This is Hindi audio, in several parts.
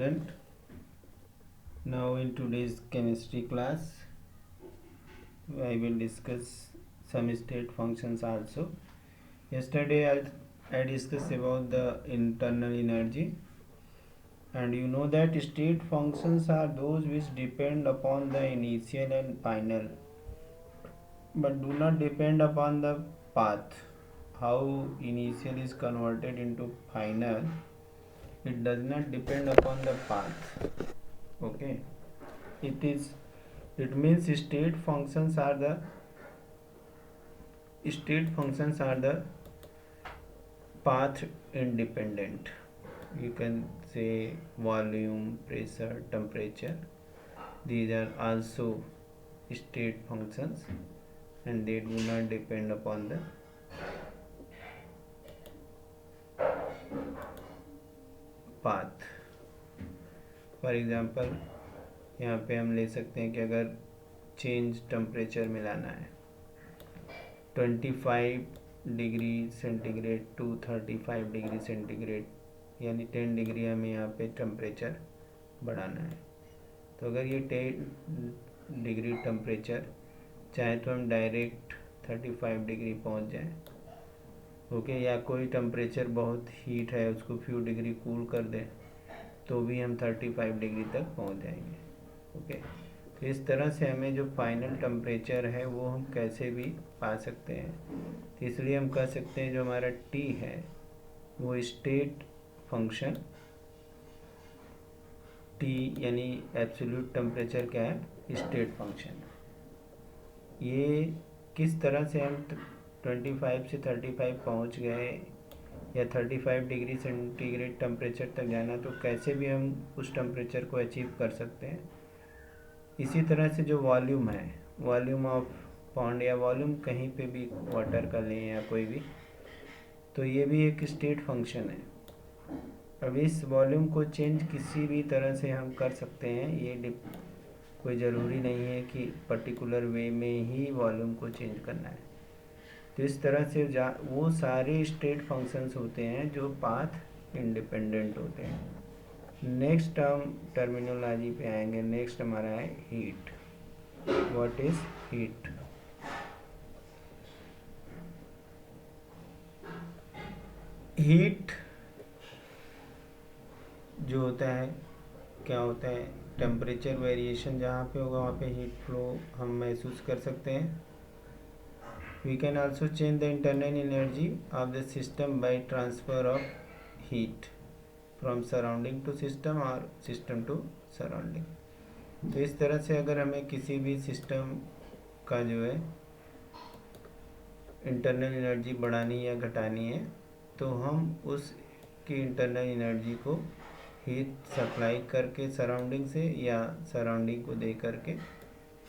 Student, now in today's chemistry class I will discuss some state functions also. Yesterday I discussed about the internal energy, and you know that state functions are those which depend upon the initial and final but do not depend upon the path. How initial is converted into final, it does not depend upon the path. Okay, it means state functions are the path independent. You can say volume, pressure, temperature. These are also state functions and they do not depend upon the path. For example यहाँ पे हम ले सकते हैं कि अगर चेंज टेम्परेचर में लाना है 25 degree centigrade to 35 degree centigrade यानी 10 डिग्री हमें यहाँ पे टेम्परेचर बढ़ाना है। तो अगर ये 10 डिग्री टेम्परेचर चाहे तो हम डायरेक्ट 35 डिग्री पहुँच जाएं, ओके, या कोई टेम्परेचर बहुत हीट है उसको फ्यू डिग्री कूल कर दें तो भी हम 35 डिग्री तक पहुंच जाएंगे। ओके, तो इस तरह से हमें जो फाइनल टेम्परेचर है वो हम कैसे भी पा सकते हैं। तो इसलिए हम कह सकते हैं जो हमारा टी है वो स्टेट फंक्शन टी यानी एब्सोल्यूट टेम्परेचर क्या है, स्टेट फंक्शन। ये किस तरह से हम 25 से 35 पहुंच गए या 35 डिग्री सेंटीग्रेड टेम्परेचर तक जाना, तो कैसे भी हम उस टेम्परेचर को अचीव कर सकते हैं। इसी तरह से जो वॉल्यूम है, वॉल्यूम ऑफ पॉन्ड या वॉल्यूम कहीं पे भी वाटर का लें या कोई भी, तो ये भी एक स्टेट फंक्शन है। अब इस वॉल्यूम को चेंज किसी भी तरह से हम कर सकते हैं, ये कोई ज़रूरी नहीं है कि पर्टिकुलर वे में ही वॉल्यूम को चेंज करना है। तो इस तरह से वो सारे स्टेट फंक्शंस होते हैं जो पाथ इंडिपेंडेंट होते हैं। नेक्स्ट हम टर्मिनोलॉजी पे आएंगे। नेक्स्ट हमारा है heat. What is heat? Heat जो होता है, क्या होता है, टेम्परेचर वेरिएशन जहाँ पे होगा वहाँ पे हीट फ्लो हम महसूस कर सकते हैं। We can also change the internal energy of the system by transfer of heat from surrounding to system or system to surrounding। तो इस तरह से अगर हमें किसी भी सिस्टम का जो है इंटरनल एनर्जी बढ़ानी या घटानी है तो हम उसकी इंटरनल एनर्जी को हीट सप्लाई करके सराउंडिंग से या सराउंडिंग को दे करके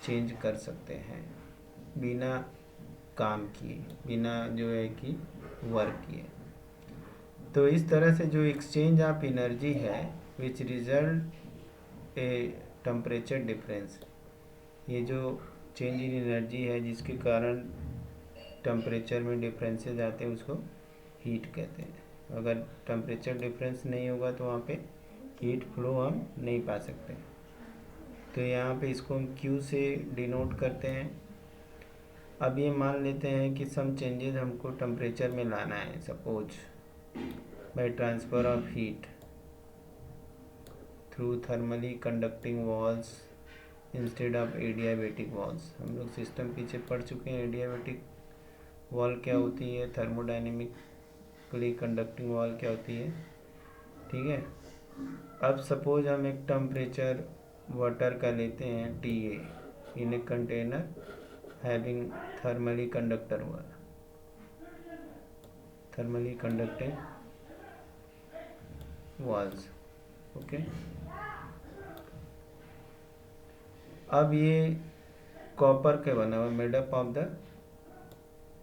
चेंज कर सकते हैं बिना काम किए, बिना जो है कि वर्क किए। तो इस तरह से जो एक्सचेंज ऑफ एनर्जी है which result a temperature difference, ये जो चेंज इन एनर्जी है जिसके कारण टेम्परेचर में डिफरेंसेस आते हैं उसको हीट कहते हैं। अगर टेम्परेचर डिफरेंस नहीं होगा तो वहाँ पे हीट फ्लो हम नहीं पा सकते। तो यहाँ पे इसको हम Q से डिनोट करते हैं। अब ये मान लेते हैं कि सम चेंजेस हमको टेम्परेचर में लाना है, suppose by transfer of heat through thermally conducting walls instead of adiabatic walls. हम लोग सिस्टम पीछे पढ़ चुके हैं। एडियाबैटिक वॉल क्या होती है, थर्मोडायनेमिकली कंडक्टिंग वॉल क्या होती है, ठीक है। अब सपोज हम एक टेम्परेचर वाटर का लेते हैं TA in a container having thermally conductor हुआ, थर्मली कंडक्टिंग वॉल्स, ओके। अब ये कॉपर के बना हुआ, made up of the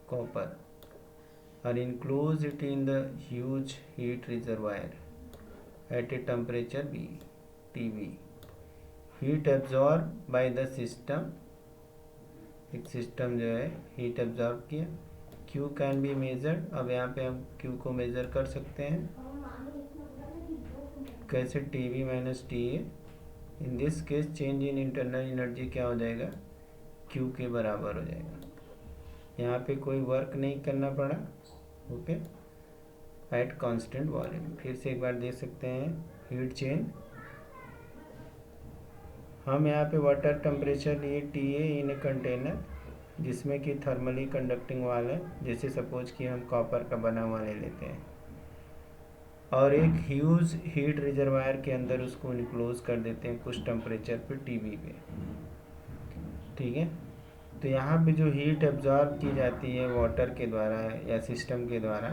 copper और enclose it in the huge heat reservoir at a temperature B TB। Heat absorb by the system, एक सिस्टम जो है हीट एब्जॉर्ब किया। Q can be measured. अब यहाँ पे हम Q को मेज़र कर सकते हैं। कैसे TV minus T A, in this case change in internal energy क्या हो जाएगा, क्यू के बराबर हो जाएगा। यहाँ पे कोई वर्क नहीं करना पड़ा, ओके, एट कांस्टेंट वॉल्यूम। फिर से एक बार देख सकते हैं हीट चेंज। हम यहाँ पे वाटर टेम्परेचर लिए T A in a container जिसमें कि थर्मली कंडक्टिंग वाल है, जैसे सपोज कि हम कॉपर का बना हुआ ले लेते हैं, और एक ह्यूज हीट रिजर्वायर के अंदर उसको इनक्लोज कर देते हैं कुछ टेम्परेचर पे टीवी पे, ठीक है। तो यहाँ पे जो हीट एब्जॉर्ब की जाती है वाटर के द्वारा या सिस्टम के द्वारा,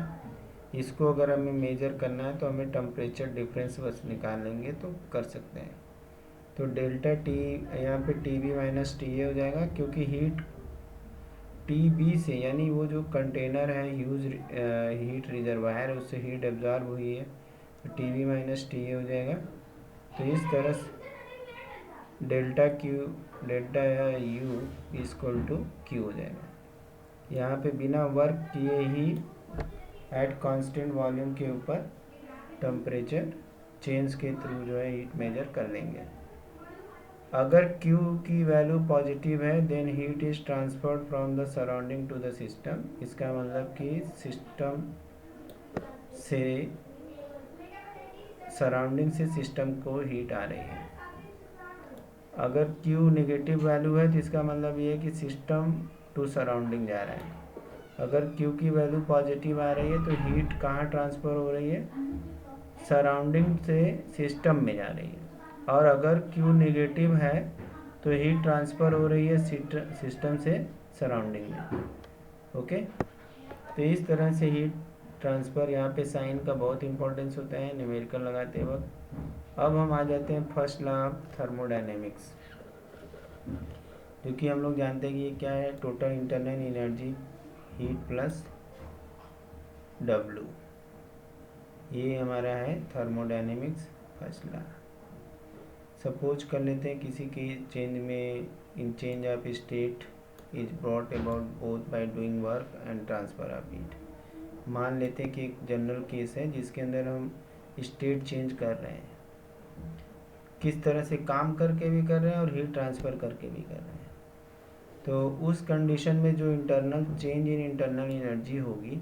इसको अगर हमें मेजर करना है तो हमें टेम्परेचर डिफरेंस बस निकाल लेंगे तो कर सकते हैं। तो डेल्टा टी यहाँ पे T B minus T A हो जाएगा, क्योंकि हीट टी बी से, यानी वो जो कंटेनर है ह्यूज हीट रिजर्वायर है, उससे हीट एब्जॉर्ब हुई है, तो T B minus T A हो जाएगा। तो इस तरह से delta U equal to Q हो जाएगा। यहाँ पे बिना वर्क किए ही एट कांस्टेंट वॉल्यूम के ऊपर टेम्परेचर चेंज के थ्रू जो है हीट मेजर कर लेंगे। अगर Q की वैल्यू पॉजिटिव है then heat is transferred from the surrounding to the system. इसका मतलब कि सिस्टम से सराउंडिंग से सिस्टम को हीट आ रही है। अगर Q नेगेटिव वैल्यू है तो इसका मतलब ये है कि सिस्टम टू सराउंडिंग जा रहा है। अगर Q की वैल्यू पॉजिटिव आ रही है तो हीट कहाँ ट्रांसफ़र हो रही है, सराउंडिंग से सिस्टम में जा रही है। और अगर Q नेगेटिव है तो हीट ट्रांसफ़र हो रही है सिस्टम से सराउंडिंग में, ओके। तो इस तरह से हीट ट्रांसफ़र, यहाँ पे साइन का बहुत इंपॉर्टेंस होता है न्यूमेरिकल लगाते वक्त। अब हम आ जाते हैं फर्स्ट लॉ ऑफ थर्मोडायनेमिक्स, क्योंकि हम लोग जानते हैं कि ये क्या है, total internal energy heat plus W, ये हमारा है थर्मोडायनेमिक्स फर्स्ट लॉ। सपोज कर लेते हैं किसी के चेंज में, in change of state is brought about both by doing work and transfer of heat. मान लेते हैं कि एक जनरल केस है जिसके अंदर हम स्टेट चेंज कर रहे हैं, किस तरह से काम करके भी कर रहे हैं और हीट ट्रांसफ़र करके भी कर रहे हैं। तो उस कंडीशन में जो internal change in internal energy होगी,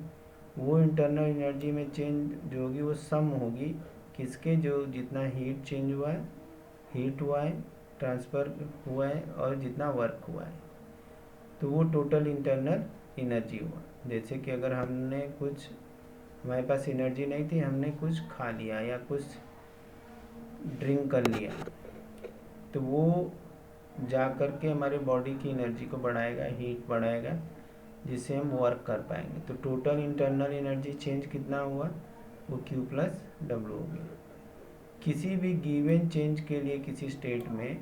वो इंटरनल एनर्जी में चेंज जो होगी वो सम होगी किसके, जो जितना हीट चेंज हुआ है, हीट हुआ है, ट्रांसफ़र हुआ है, और जितना वर्क हुआ है, तो वो टोटल इंटरनल एनर्जी हुआ। जैसे कि अगर हमने कुछ, हमारे पास एनर्जी नहीं थी, हमने कुछ खा लिया या कुछ ड्रिंक कर लिया, तो वो जा कर के हमारे बॉडी की एनर्जी को बढ़ाएगा, हीट बढ़ाएगा, जिससे हम वर्क कर पाएंगे। तो टोटल इंटरनल एनर्जी चेंज कितना हुआ, वो Q प्लस W होगी। किसी भी गिवन चेंज के लिए किसी स्टेट में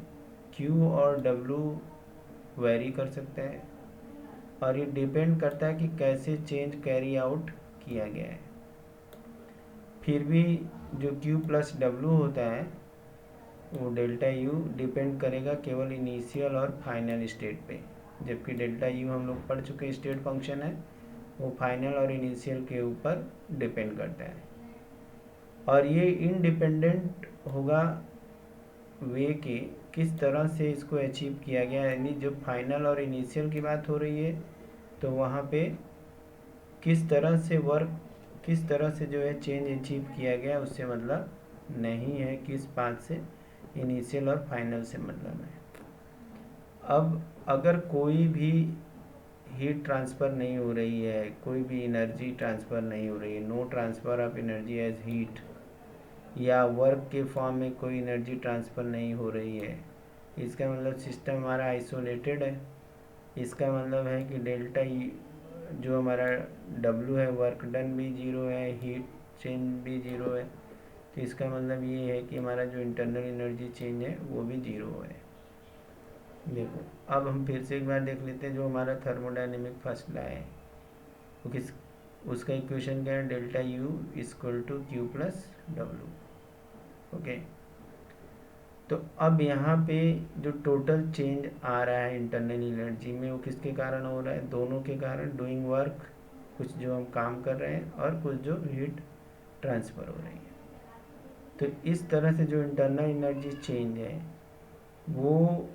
Q और W वेरी कर सकता है, और ये डिपेंड करता है कि कैसे चेंज कैरी आउट किया गया है। फिर भी जो Q प्लस W होता है वो डेल्टा U डिपेंड करेगा केवल इनिशियल और फाइनल स्टेट पे, जबकि डेल्टा U हम लोग पढ़ चुके स्टेट फंक्शन है, वो फाइनल और इनिशियल के ऊपर डिपेंड करता है। और ये इनडिपेंडेंट होगा वे के किस तरह से इसको अचीव किया गया है, यानी जब फाइनल और इनिशियल की बात हो रही है तो वहाँ पे किस तरह से वर्क, किस तरह से जो है चेंज अचीव किया गया, उससे मतलब नहीं है किस बात से इनिशियल और फाइनल से मतलब है। अब अगर कोई भी हीट ट्रांसफ़र नहीं हो रही है, कोई भी एनर्जी ट्रांसफ़र नहीं हो रही है, no transfer of energy as heat, या वर्क के फॉर्म में कोई एनर्जी ट्रांसफ़र नहीं हो रही है, इसका मतलब सिस्टम हमारा आइसोलेटेड है। इसका मतलब है कि डेल्टा जो हमारा W है, वर्क डन भी ज़ीरो है, हीट चेंज भी ज़ीरो है। तो इसका मतलब ये है कि हमारा जो इंटरनल एनर्जी चेंज है वो भी ज़ीरो है। देखो अब हम फिर से एक बार देख लेते हैं जो हमारा थर्मोडायनेमिक फर्स्ट लॉ है, वो किस, उसका इक्वेशन क्या है, delta U equal to Q plus W, okay. तो अब यहाँ पे जो टोटल चेंज आ रहा है इंटरनल एनर्जी में, वो किसके कारण हो रहा है, दोनों के कारण, डूइंग वर्क, कुछ जो हम काम कर रहे हैं और कुछ जो हीट ट्रांसफ़र हो रही है। तो इस तरह से जो इंटरनल एनर्जी चेंज है वो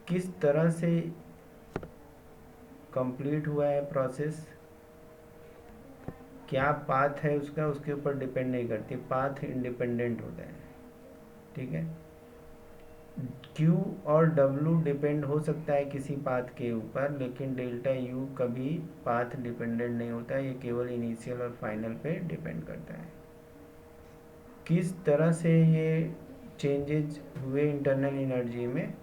किस तरह से कंप्लीट हुआ है प्रोसेस, क्या पाथ है उसका, उसके ऊपर डिपेंड नहीं करती, पाथ इंडिपेंडेंट होता है। ठीक है, Q और W डिपेंड हो सकता है किसी पाथ के ऊपर, लेकिन डेल्टा U कभी पाथ डिपेंडेंट नहीं होता है, ये केवल इनिशियल और फाइनल पे डिपेंड करता है। किस तरह से ये चेंजेज हुए इंटरनल एनर्जी में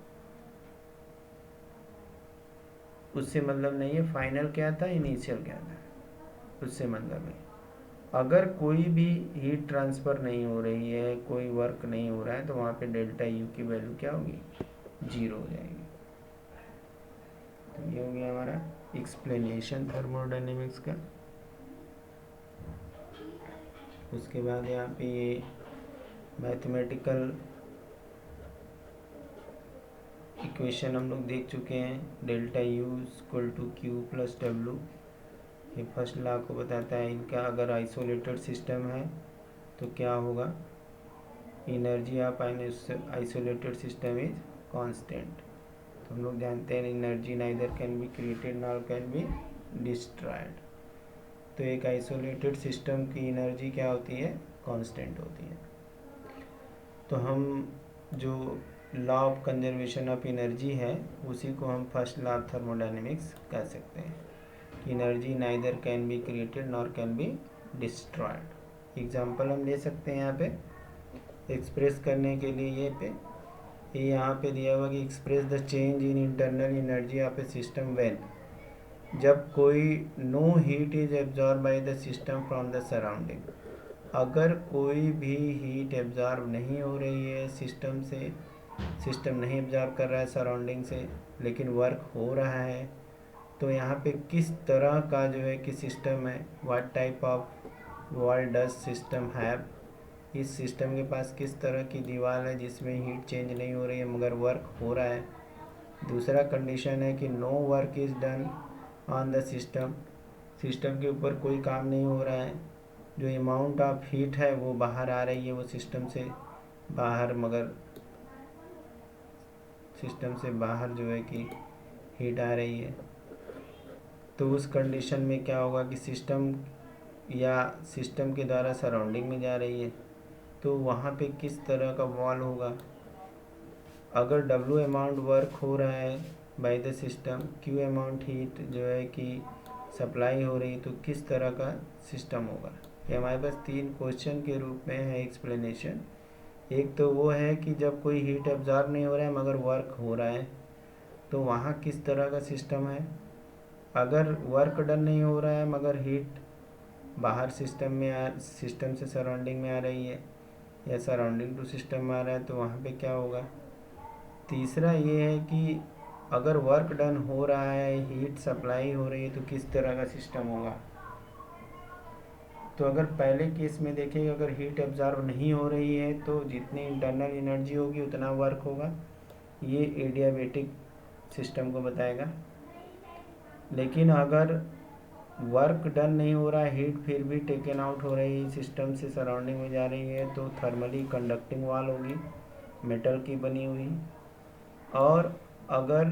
उससे मतलब नहीं है, फाइनल क्या था इनिशियल क्या था उससे मतलब है। अगर कोई भी हीट ट्रांसफ़र नहीं हो रही है, कोई वर्क नहीं हो रहा है, तो वहाँ पे डेल्टा यू की वैल्यू क्या होगी, 0 हो जाएगी। तो ये हो गया हमारा एक्सप्लेनेशन थर्मोडायनेमिक्स का। उसके बाद यहाँ पे ये मैथमेटिकल इक्वेशन हम लोग देख चुके हैं, delta U equal to Q plus W. ये फर्स्ट लॉ को बताता है इनका, अगर आइसोलेटेड सिस्टम है तो क्या होगा, energy of isolated system is constant. तो हम लोग जानते हैं energy neither can be created nor can be destroyed. तो एक आइसोलेटेड सिस्टम की एनर्जी क्या होती है, कांस्टेंट होती है। तो हम जो law of conservation of energy है उसी को हम फर्स्ट लॉ ऑफ थर्मोडायनेमिक्स कह सकते हैं कि energy neither can be created nor can be destroyed. Example हम ले सकते हैं यहाँ पे एक्सप्रेस करने के लिए, ये यहाँ पे दिया हुआ कि express the change in internal energy of a system when, जब कोई no heat is absorb by the system from the surrounding. अगर कोई भी हीट एब्जॉर्ब नहीं हो रही है सिस्टम से, सिस्टम नहीं एब्जॉर्ब कर रहा है सराउंडिंग से, लेकिन वर्क हो रहा है, तो यहाँ पे किस तरह का जो है कि सिस्टम है, what type of wall does system have, इस सिस्टम के पास किस तरह की दीवार है जिसमें हीट चेंज नहीं हो रही है मगर वर्क हो रहा है। दूसरा कंडीशन है कि no work is done on the system, system के ऊपर कोई काम नहीं हो रहा है, जो अमाउंट ऑफ हीट है वो बाहर आ रही है, वो सिस्टम से बाहर, मगर सिस्टम से बाहर जो है कि हीट आ रही है। तो उस कंडीशन में क्या होगा कि सिस्टम या सिस्टम के द्वारा सराउंडिंग में जा रही है, तो वहाँ पे किस तरह का वॉल होगा। अगर W अमाउंट वर्क हो रहा है bye the system, Q amount heat जो है कि सप्लाई हो रही है, तो किस तरह का सिस्टम होगा। ये हमारे पास 3 क्वेश्चन के रूप में है एक्सप्लेनेशन। एक तो वो है कि जब कोई हीट एब्जॉर्ब नहीं हो रहा है मगर वर्क हो रहा है, तो वहाँ किस तरह का सिस्टम है। अगर वर्क डन नहीं हो रहा है मगर हीट बाहर सिस्टम से सराउंडिंग में आ रही है या सराउंडिंग टू सिस्टम में आ रहा है, तो वहाँ पे क्या होगा। तीसरा ये है कि अगर वर्क डन हो रहा है, हीट सप्लाई हो रही है, तो किस तरह का सिस्टम होगा। तो अगर पहले केस में देखें, अगर हीट एब्जॉर्ब नहीं हो रही है तो जितनी इंटरनल एनर्जी होगी उतना वर्क होगा, ये एडियाबेटिक सिस्टम को बताएगा। लेकिन अगर वर्क डन नहीं हो रहा है, हीट फिर भी टेकन आउट हो रही है, सिस्टम से सराउंडिंग में जा रही है, तो थर्मली कंडक्टिंग वॉल होगी, मेटल की बनी हुई। और अगर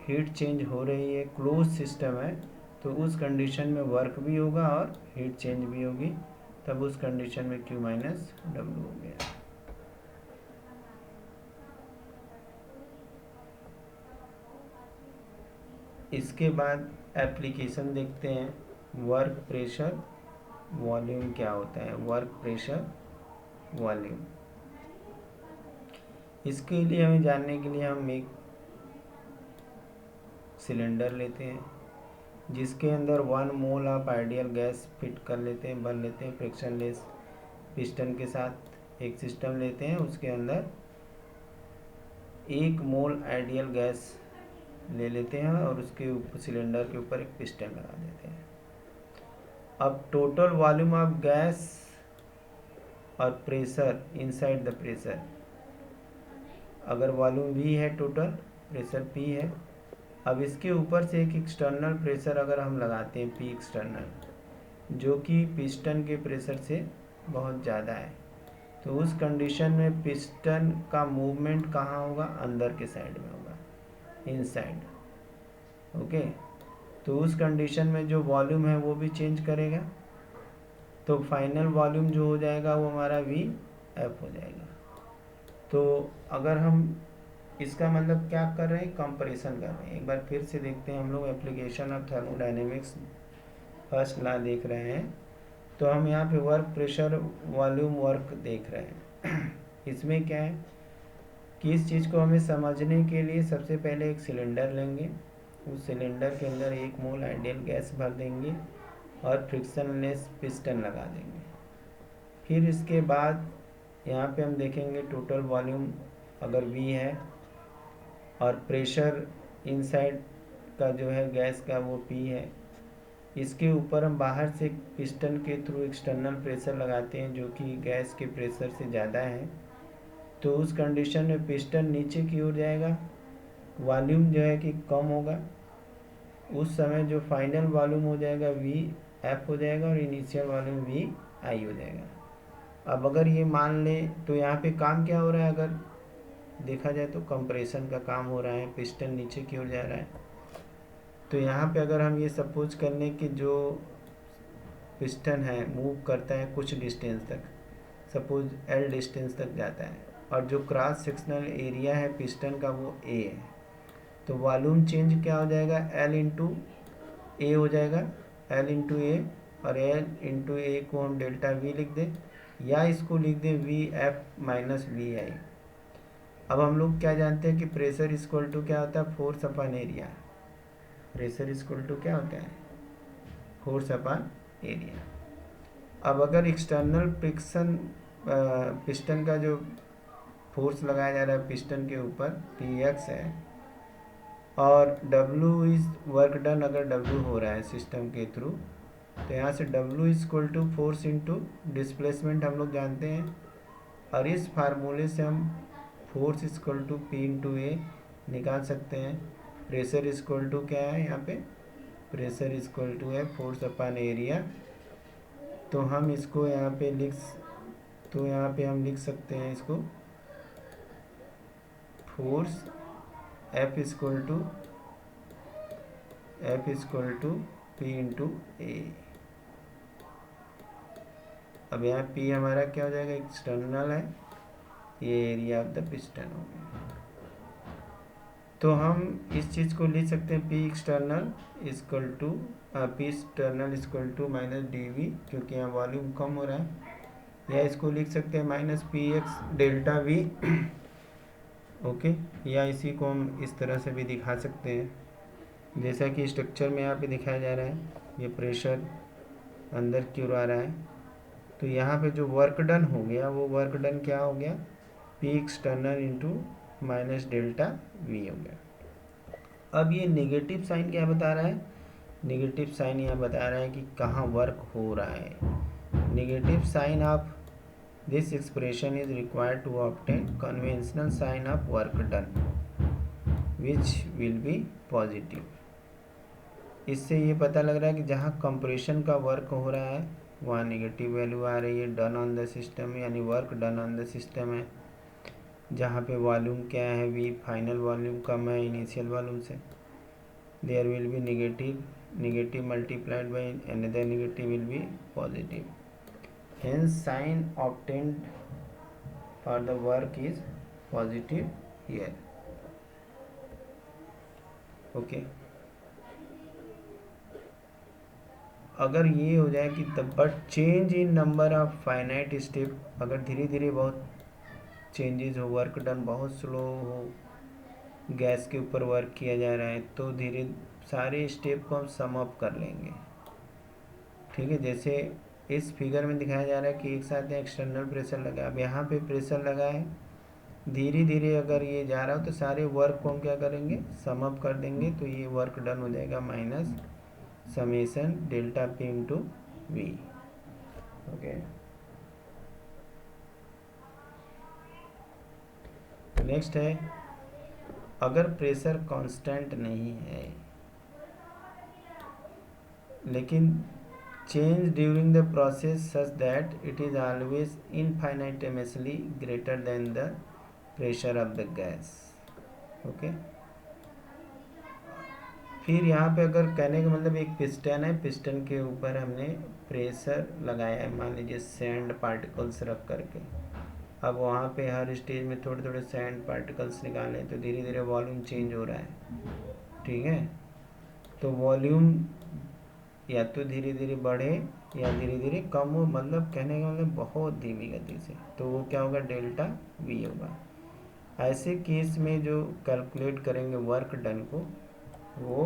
हीट चेंज हो रही है, क्लोज सिस्टम है, तो उस कंडीशन में वर्क भी होगा और हीट चेंज भी होगी, तब उस कंडीशन में Q माइनस डब्ल्यू हो गया। इसके बाद एप्लीकेशन देखते हैं, वर्क प्रेशर वॉल्यूम क्या होता है। वर्क प्रेशर वॉल्यूम, इसके लिए हमें जानने के लिए हम एक सिलेंडर लेते हैं जिसके अंदर 1 mole of ideal gas fit कर लेते हैं, भर लेते हैं फ्रिक्शनलेस पिस्टन के साथ। एक सिस्टम लेते हैं, उसके अंदर 1 मोल आइडियल गैस ले लेते हैं और उसके ऊपर सिलेंडर के ऊपर एक पिस्टन लगा देते हैं। अब टोटल वॉल्यूम ऑफ गैस और प्रेशर इनसाइड द प्रेशर, अगर वॉल्यूम V है, टोटल प्रेशर P है। अब इसके ऊपर से एक एक्सटर्नल प्रेशर अगर हम लगाते हैं P एक्सटर्नल, जो कि पिस्टन के प्रेशर से बहुत ज़्यादा है, तो उस कंडीशन में पिस्टन का मूवमेंट कहाँ होगा, अंदर के साइड में होगा, इनसाइड। ओके, तो उस कंडीशन में जो वॉल्यूम है वो भी चेंज करेगा, तो फाइनल वॉल्यूम जो हो जाएगा वो हमारा वी एफ हो जाएगा। तो अगर हम इसका मतलब क्या कर रहे हैं, कंप्रेशन कर रहे हैं। एक बार फिर से देखते हैं हम लोग application of thermodynamics first law देख रहे हैं। तो हम यहाँ पे वर्क प्रेशर वॉल्यूम वर्क देख रहे हैं। इसमें क्या है कि इस चीज़ को हमें समझने के लिए सबसे पहले एक सिलेंडर लेंगे, उस सिलेंडर के अंदर 1 मोल आइडियल गैस भर देंगे और फ्रिक्शनलेस पिस्टन लगा देंगे। फिर इसके बाद यहाँ पे हम देखेंगे टोटल वॉल्यूम अगर V है और प्रेशर इनसाइड का जो है गैस का वो P है, इसके ऊपर हम बाहर से पिस्टन के थ्रू एक्सटर्नल प्रेशर लगाते हैं जो कि गैस के प्रेशर से ज़्यादा है। तो उस कंडीशन में पिस्टन नीचे की ओर जाएगा, वॉल्यूम जो है कि कम होगा, उस समय जो फाइनल वॉल्यूम हो जाएगा वी एफ हो जाएगा और इनिशियल वॉल्यूम वी आई हो जाएगा। अब अगर ये मान ले तो यहाँ पे काम क्या हो रहा है, अगर देखा जाए तो कंप्रेशन का काम हो रहा है, पिस्टन नीचे की ओर जा रहा है। तो यहाँ पे अगर हम ये सपोज कर लें कि जो पिस्टन है मूव करता है कुछ डिस्टेंस तक, सपोज एल डिस्टेंस तक जाता है, और जो क्रॉस सेक्शनल एरिया है पिस्टन का वो ए है, तो वॉल्यूम चेंज क्या हो जाएगा, एल इंटू ए हो जाएगा, एल इंटू ए, और एल इंटू ए को हम डेल्टा वी लिख दें या इसको लिख दें we F minus V I. अब हम लोग क्या जानते हैं कि प्रेशर इक्वल टू क्या होता है, force upon area. Pressure equal to क्या होता है, फोर्स अपॉन एरिया। अब अगर एक्सटर्नल फ्रिक्शन पिस्टन का जो फोर्स लगाया जा रहा है पिस्टन के ऊपर पी एक्स है, और W इज वर्क डन अगर W हो रहा है सिस्टम के थ्रू, तो यहाँ से W is equal to force into displacement हम लोग जानते हैं, और इस फार्मूले से हम force is equal to P into A निकाल सकते हैं। प्रेशर इज इक्वल टू क्या है यहाँ पे, प्रेशर इज इक्वल टू है फोर्स अपॉन एरिया। तो हम इसको यहाँ पे हम लिख सकते हैं इसको force F equal to P into A. अब यहाँ P हमारा क्या हो जाएगा, एक्सटर्नल है, ये एरिया ऑफ द पिस्टन हो गया। तो हम इस चीज़ को लिख सकते हैं P external equal to minus DV, क्योंकि यहाँ वॉल्यूम कम हो रहा है, या इसको लिख सकते हैं minus PX delta V। Okay, या इसी को हम इस तरह से भी दिखा सकते हैं जैसा कि स्ट्रक्चर में यहाँ पे दिखाया जा रहा है। ये प्रेशर अंदर की ओर आ रहा है, तो यहाँ पे जो वर्क डन हो गया वो वर्क डन क्या हो गया, P external into minus delta V हो गया। अब ये नेगेटिव साइन क्या बता रहा है, नेगेटिव साइन यहाँ बता रहा है कि कहाँ वर्क हो रहा है। Negative sign of this expression is required to obtain conventional sign of work done which will be positive. इससे ये पता लग रहा है कि जहाँ कंप्रेशन का वर्क हो रहा है वहाँ नेगेटिव वैल्यू आ रही है, डन ऑन द सिस्टम यानी work done on the system है। जहाँ पे वॉल्यूम क्या है, वी फाइनल वॉल्यूम कम है इनिशियल वॉल्यूम से, there will be negative multiplied by another negative will be positive. Hence sign obtained for the work is positive here. Okay. अगर ये हो जाए कि the but change in number of finite step, अगर धीरे धीरे बहुत चेंजेस हो, वर्क डन बहुत स्लो हो, गैस के ऊपर वर्क किया जा रहा है, तो धीरे सारे स्टेप को हम सम अप कर लेंगे। ठीक है, जैसे इस फिगर में दिखाया जा रहा है कि एक साथ एक्सटर्नल प्रेशर लगा, अब यहाँ पे प्रेशर लगा है, धीरे धीरे अगर ये जा रहा हो तो सारे वर्क को हम क्या करेंगे, सम अप कर देंगे, तो ये वर्क डन हो जाएगा minus summation delta P into V. Okay, next है अगर प्रेशर कांस्टेंट नहीं है लेकिन change during the process such that it is always infinitesimally greater than the pressure of the gas. Okay फिर यहाँ पे अगर कहने का मतलब एक पिस्टन है, पिस्टन के ऊपर हमने प्रेशर लगाया है, मान लीजिए सैंड पार्टिकल्स रख करके। अब वहाँ पे हर स्टेज में थोड़े थोड़े सैंड पार्टिकल्स निकालें तो धीरे धीरे वॉल्यूम चेंज हो रहा है, ठीक है। तो वॉल्यूम या तो धीरे धीरे बढ़े या धीरे धीरे कम हो, मतलब कहने का मतलब बहुत धीमी गति से, तो वो क्या होगा, डेल्टा वी होगा। ऐसे केस में जो कैलकुलेट करेंगे वर्क डन को, वो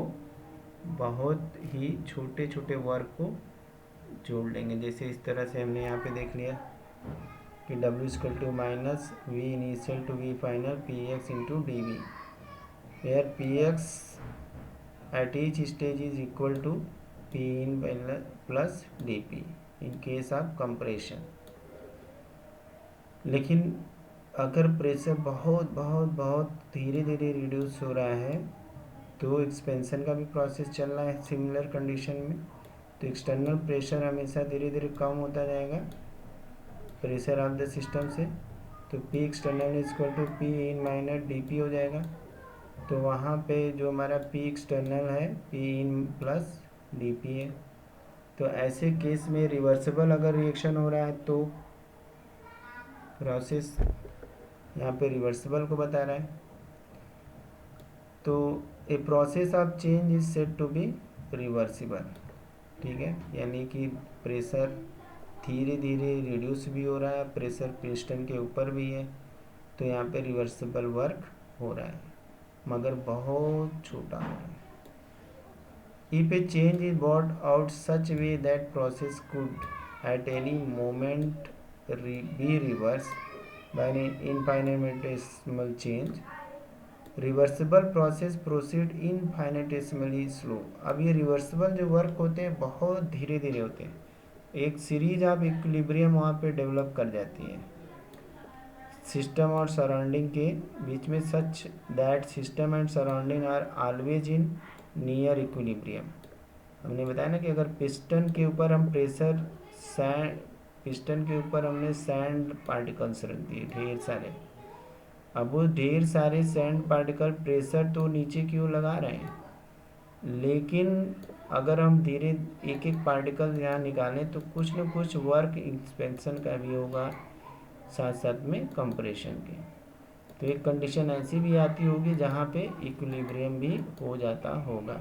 बहुत ही छोटे छोटे वर्क को जोड़ लेंगे। जैसे इस तरह से हमने यहाँ पे देख लिया कि W equal to minus V initial to V final P X into D V, where P X at each stage is equal to P in plus D P in case of compression. लेकिन अगर प्रेशर बहुत बहुत बहुत धीरे धीरे रिड्यूस हो रहा है तो एक्सपेंशन का भी प्रोसेस चल रहा है सिमिलर कंडीशन में, तो एक्सटर्नल प्रेशर हमेशा धीरे धीरे कम होता जाएगा प्रेशर ऑफ द सिस्टम से, तो P external is equal to P in minus D P हो जाएगा। तो वहाँ पे जो हमारा पी एक्सटर्नल है P in plus D P है। तो ऐसे केस में रिवर्सिबल अगर रिएक्शन हो रहा है तो प्रोसेस यहाँ पे रिवर्सिबल को बता रहा है। तो a process of change is said to be reversible, ठीक है, यानी कि प्रेशर धीरे धीरे रिड्यूस भी हो रहा है, प्रेशर पिस्टन के ऊपर भी है, तो यहाँ पे रिवर्सिबल वर्क हो रहा है मगर बहुत छोटा हो रहा है। If a change is brought out such a way that process could at any moment be reversed by an infinitesimal change, reversible process proceed infinitesimally slow. अब ये रिवर्सिबल जो वर्क होते हैं बहुत धीरे धीरे होते हैं, एक सीरीज ऑफ इक्विलिब्रियम वहाँ पे डेवलप कर जाती है सिस्टम और सराउंडिंग के बीच में, such that system and surrounding are always in near equilibrium. हमने बताया ना कि अगर पिस्टन के ऊपर हम प्रेशर पिस्टन के ऊपर हमने सैंड पार्टिकल्स रख दिए ढेर सारे, अब वो ढेर सारे सैंड पार्टिकल प्रेशर तो नीचे की ओर लगा रहे हैं, लेकिन अगर हम धीरे एक एक पार्टिकल यहाँ निकालें तो कुछ न कुछ वर्क एक्सपेंशन का भी होगा साथ साथ में कंप्रेशन के। तो एक कंडीशन ऐसी भी आती होगी जहाँ पे इक्विलिब्रियम भी हो जाता होगा।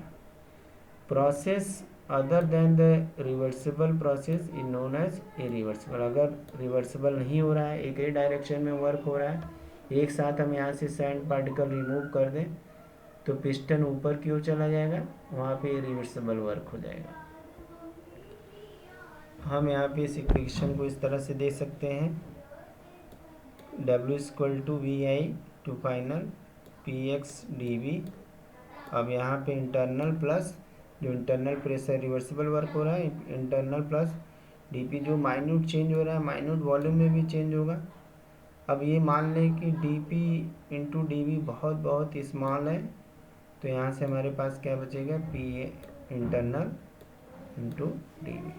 Process other than the reversible process is known as irreversible. अगर रिवर्सिबल नहीं हो रहा है, एक ही डायरेक्शन में वर्क हो रहा है, एक साथ हम यहाँ से सैंड पार्टिकल रिमूव कर दें तो पिस्टन ऊपर की ओर चला जाएगा, वहाँ पे इरिवर्सिबल वर्क हो जाएगा। हम यहाँ पे इस इक्वेशन को इस तरह से दे सकते हैं, W equal to V I to final P X D V. अब यहाँ पे इंटरनल प्लस जो इंटरनल प्रेशर रिवर्सिबल वर्क हो रहा है, इंटरनल प्लस डी पी जो माइन्यूट चेंज हो रहा है, माइन्यूट वॉल्यूम में भी चेंज होगा। अब ये मान लें कि D P into D V बहुत बहुत स्मॉल है, तो यहाँ से हमारे पास क्या बचेगा, P internal into D V.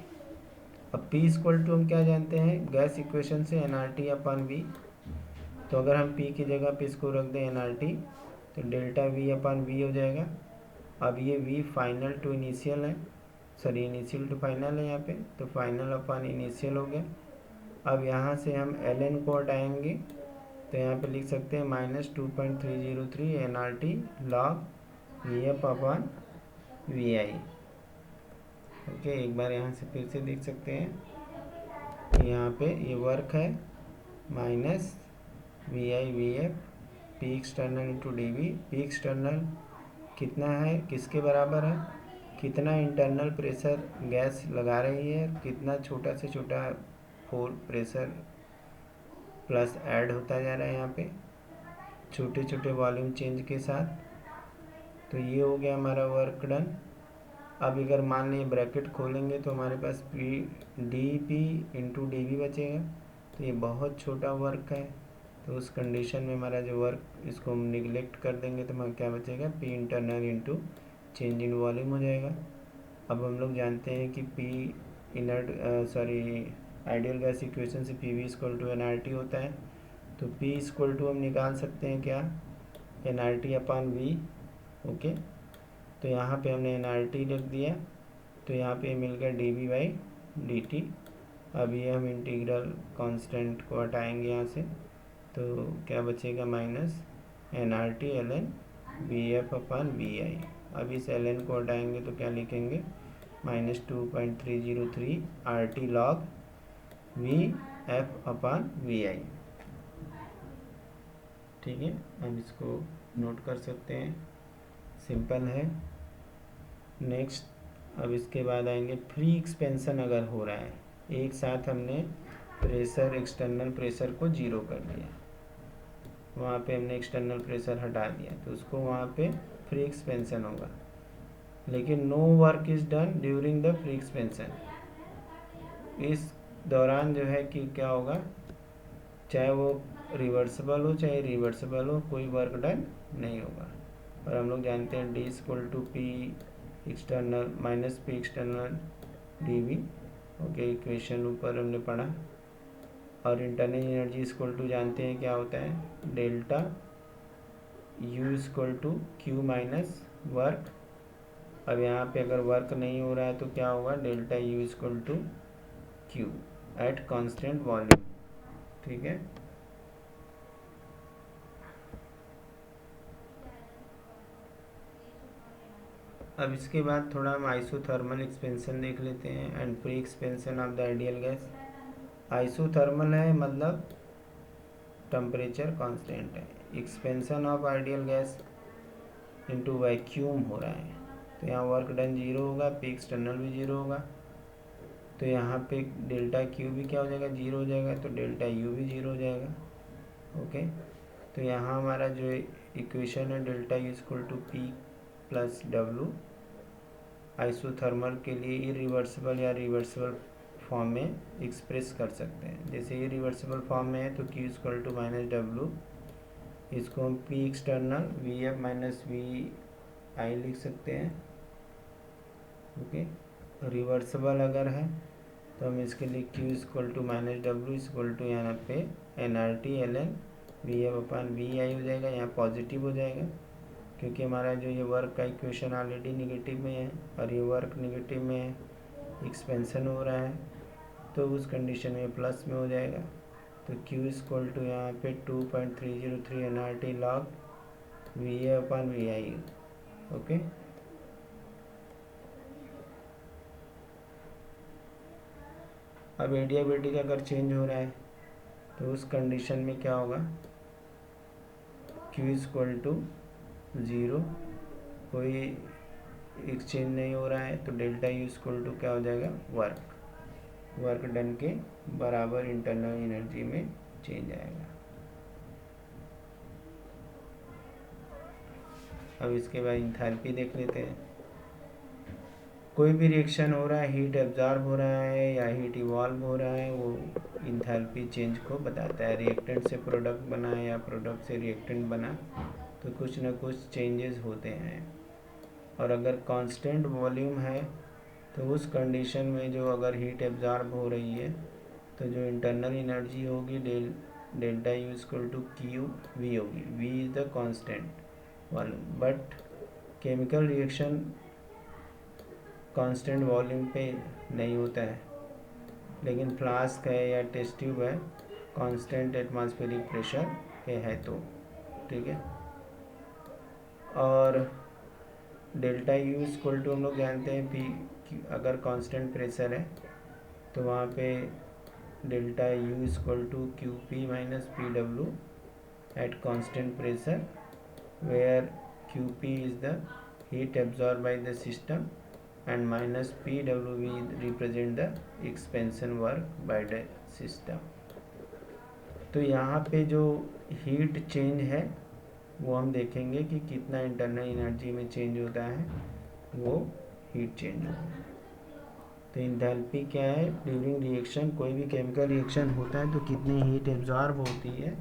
अब P इक्वल टू हम क्या जानते हैं गैस इक्वेशन से, N R T upon V. तो अगर हम P की जगह पे इसको रख दें एन आर टी तो डेल्टा वी अपन वी हो जाएगा। अब ये V फाइनल टू इनिशियल है, सॉरी इनिशियल टू फाइनल है यहाँ पे, तो फाइनल अपन इनिशियल हो गया। अब यहाँ से हम ln को हटाएंगे तो यहाँ पे लिख सकते हैं -2.303 N R T log V F upon V I. Okay, एक बार यहाँ से फिर से देख सकते हैं, यहाँ पे ये वर्क है minus V I V F P external into D V. P external कितना है, किसके बराबर है, कितना इंटरनल प्रेशर गैस लगा रही है, कितना छोटा से छोटा फोर प्रेशर प्लस ऐड होता जा रहा है यहाँ पे छोटे छोटे वॉल्यूम चेंज के साथ। तो ये हो गया हमारा वर्क डन। अब अगर मान लें ब्रैकेट खोलेंगे तो हमारे पास P D P into D V बचेगा, तो ये बहुत छोटा वर्क है, तो उस कंडीशन में हमारा जो वर्क इसको हम निगलेक्ट कर देंगे तो हमारा क्या बचेगा, P internal into change in volume हो जाएगा। अब हम लोग जानते हैं कि पी आइडियल गैस इक्वेशन से P V equal to N R T होता है। तो पी इक्वल टू हम निकाल सकते हैं क्या, N R T upon V. Okay, तो यहाँ पे हमने एन आर टी लिख दिया, तो यहाँ पे मिल गया D V by D T. अब ये हम इंटीग्रल कांस्टेंट को हटाएंगे यहाँ से, तो क्या बचेगा, minus N R T L N V F upon V I. अब इस एल एन को हटाएंगे तो क्या लिखेंगे, -2.303 R T log V F upon V I. ठीक है, अब इसको नोट कर सकते हैं, सिंपल है। नेक्स्ट, अब इसके बाद आएंगे फ्री एक्सपेंशन अगर हो रहा है, एक साथ हमने प्रेशर, एक्सटर्नल प्रेशर को जीरो कर दिया, वहाँ पे हमने एक्सटर्नल प्रेशर हटा दिया, तो उसको वहाँ पे फ्री एक्सपेंशन होगा। लेकिन no work is done during the free expansion, इस दौरान जो है कि क्या होगा, चाहे वो रिवर्सिबल हो चाहे रिवर्सिबल हो, कोई वर्क डन नहीं होगा। और हम लोग जानते हैं D equal to P external minus P external D V. Okay, equation ऊपर हमने पढ़ा। और इंटरनल एनर्जी इक्वल टू जानते हैं क्या होता है, delta U equal to Q minus work. अब यहाँ पे अगर वर्क नहीं हो रहा है तो क्या होगा, delta U equal to Q at constant volume. ठीक है, अब इसके बाद थोड़ा हम आइसोथर्मल एक्सपेंशन देख लेते हैं and free expansion of the ideal gas. Isothermal है मतलब टेम्परेचर कांस्टेंट है, expansion of ideal gas into vacuum हो रहा है, तो यहाँ वर्क डन जीरो होगा, पी एक्सटर्नल भी जीरो होगा, तो यहाँ पे डेल्टा क्यू भी क्या हो जाएगा, जीरो हो जाएगा, तो डेल्टा यू भी जीरो हो जाएगा। ओके, तो यहाँ हमारा जो इक्वेशन है delta U equal to P plus W, isothermal के लिए इरिवर्सिबल या रिवर्सिबल फॉर्म में एक्सप्रेस कर सकते हैं। जैसे इरिवर्सिबल फॉर्म में है तो Q equal to minus W, इसको हम P external V F minus V I लिख सकते हैं। ओके, रिवर्सिबल अगर है तो हम इसके लिए Q equal to minus W equal to यहाँ पे N R T L N V F upon V I हो जाएगा, यहाँ पॉजिटिव हो जाएगा क्योंकि हमारा जो ये वर्क का इक्वेशन ऑलरेडी निगेटिव में है और ये वर्क निगेटिव में है, एक्सपेंशन हो रहा है, तो उस कंडीशन में प्लस में हो जाएगा। तो Q इक्वल टू यहाँ पे 2.303 N R T log V A upon V I. Okay, अब एडियाबेटिक अगर चेंज हो रहा है तो उस कंडीशन में क्या होगा, Q इक्वल टू ज़ीरो, कोई एक्सचेंज नहीं हो रहा है, तो डेल्टा यू इक्वल टू क्या हो जाएगा, वर्क डन के बराबर इंटरनल एनर्जी में चेंज आएगा। अब इसके बाद इंथैल्पी देख लेते हैं। कोई भी रिएक्शन हो रहा है, हीट एब्जॉर्ब हो रहा है या हीट इवॉल्व हो रहा है, वो इंथैल्पी चेंज को बताता है। रिएक्टेंट से प्रोडक्ट बना या प्रोडक्ट से रिएक्टेंट बना तो कुछ ना कुछ चेंजेस होते हैं। और अगर कांस्टेंट वॉल्यूम है तो उस कंडीशन में जो अगर हीट एब्जॉर्ब हो रही है तो जो इंटरनल एनर्जी होगी delta U equal to Q V होगी। V is the constant volume, but chemical reaction constant volume पे नहीं होता है, लेकिन फ्लास्क है या टेस्ट ट्यूब है कांस्टेंट एटमॉस्फेरिक प्रेशर पे है तो ठीक है। और डेल्टा यू इक्वल टू हम लोग जानते हैं पी, अगर कांस्टेंट प्रेशर है तो वहाँ पे delta U equal to Q P minus P W at constant pressure, where Q P is the heat absorb by the system and minus P W V represent the expansion work by the system. तो यहाँ पे जो हीट चेंज है वो हम देखेंगे कि कितना इंटरनल एनर्जी में चेंज होता है, वो हीट चेंज होता है। तो इंथैल्पी क्या है, ड्यूरिंग रिएक्शन, कोई भी केमिकल रिएक्शन होता है तो कितनी हीट एब्जॉर्ब होती है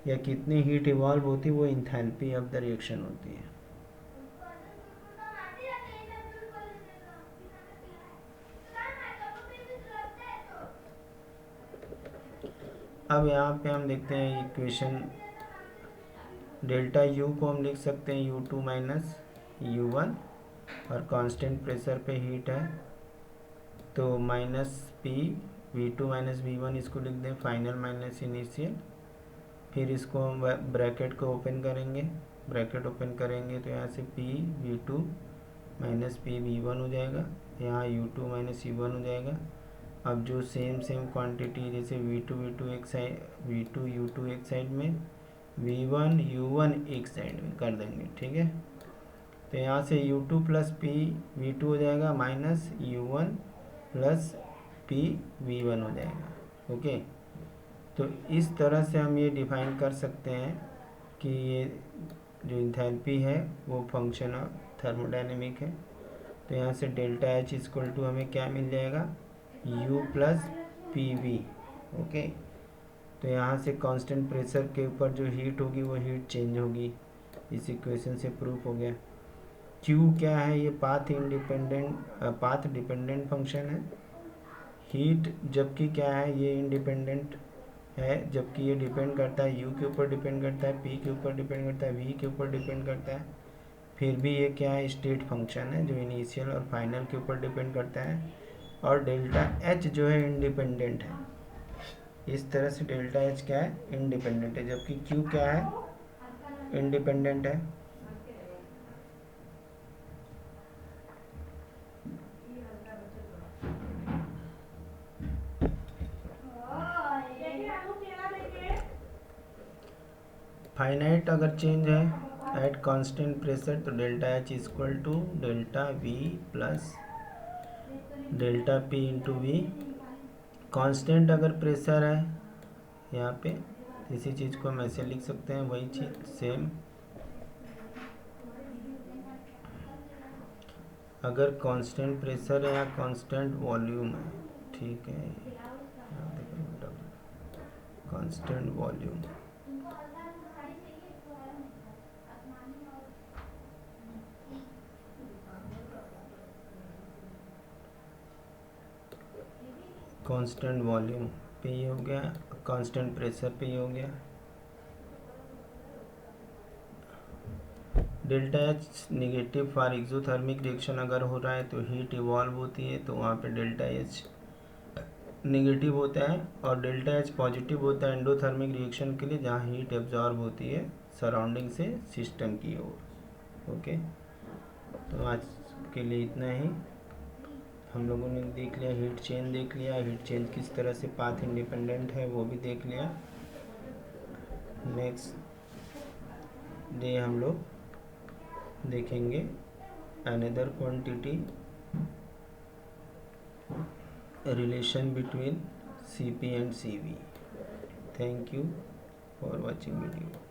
या कितनी हीट इवॉल्व होती है, वो इंथैल्पी ऑफ द रिएक्शन होती है। अब यहाँ पे हम देखते हैं इक्वेशन, डेल्टा यू को हम लिख सकते हैं U2 माइनस U1, और कांस्टेंट प्रेशर पे हीट है तो minus P V2 minus V1, इसको लिख दें फाइनल माइनस इनिशियल। फिर इसको हम ब्रैकेट को ओपन करेंगे, ब्रैकेट ओपन करेंगे तो यहाँ से P V2 minus P V1 हो जाएगा, यहाँ U2 माइनस U1 हो जाएगा। अब जो सेम क्वांटिटी जैसे V2 एक साइड, V2 U2 एक साइड में, V1 U1 एक साइड में कर देंगे, ठीक है। तो यहाँ से U2 प्लस P V2 हो जाएगा minus U1 plus P V1 हो जाएगा, ओके। तो इस तरह से हम ये डिफाइन कर सकते हैं कि ये जो इंथैल्पी है वो फंक्शन ऑफ थर्मोडायनेमिक है। तो यहाँ से डेल्टा H इक्वल टू हमें क्या मिल जाएगा, U प्लस PV, ओके। तो यहाँ से कांस्टेंट प्रेशर के ऊपर जो हीट होगी वो हीट चेंज होगी, इस इक्वेशन से प्रूफ हो गया। Q क्या है, ये पाथ डिपेंडेंट फंक्शन है। हीट जबकि क्या है, ये इंडिपेंडेंट है, जबकि ये डिपेंड करता है U के ऊपर, डिपेंड करता है P के ऊपर, डिपेंड करता है V के ऊपर, डिपेंड करता है। फिर भी ये क्या है, स्टेट फंक्शन है जो इनिशियल और फाइनल के ऊपर डिपेंड करता है। और डेल्टा H जो है इंडिपेंडेंट है, इस तरह से डेल्टा H क्या है, इंडिपेंडेंट है, जबकि Q क्या है, इंडिपेंडेंट है। फाइनाइट अगर चेंज है एट कांस्टेंट प्रेशर तो delta H equal to delta V plus delta P into V। Constant अगर प्रेशर है यहाँ पे, इसी चीज़ को हम ऐसे लिख सकते हैं, वही चीज़ सेम। अगर कांस्टेंट प्रेशर है या कांस्टेंट वॉल्यूम है, ठीक है, कांस्टेंट वॉल्यूम, कांस्टेंट वॉल्यूम पे ये हो गया, कांस्टेंट प्रेशर पे ये हो गया। Delta H negative for exothermic reaction अगर हो रहा है तो हीट इवॉल्व होती है, तो वहाँ पे डेल्टा H निगेटिव होता है, और डेल्टा H पॉजिटिव होता है एंडोथर्मिक रिएक्शन के लिए, जहाँ हीट एब्जॉर्ब होती है सराउंडिंग से सिस्टम की ओर, ओके। तो आज के लिए इतना ही, हम लोगों ने देख लिया, हीट चेंज देख लिया, हीट चेंज किस तरह से पाथ इंडिपेंडेंट है वो भी देख लिया। नेक्स्ट डे हम लोग देखेंगे another quantity, relation between CP and CV। Thank you for watching video.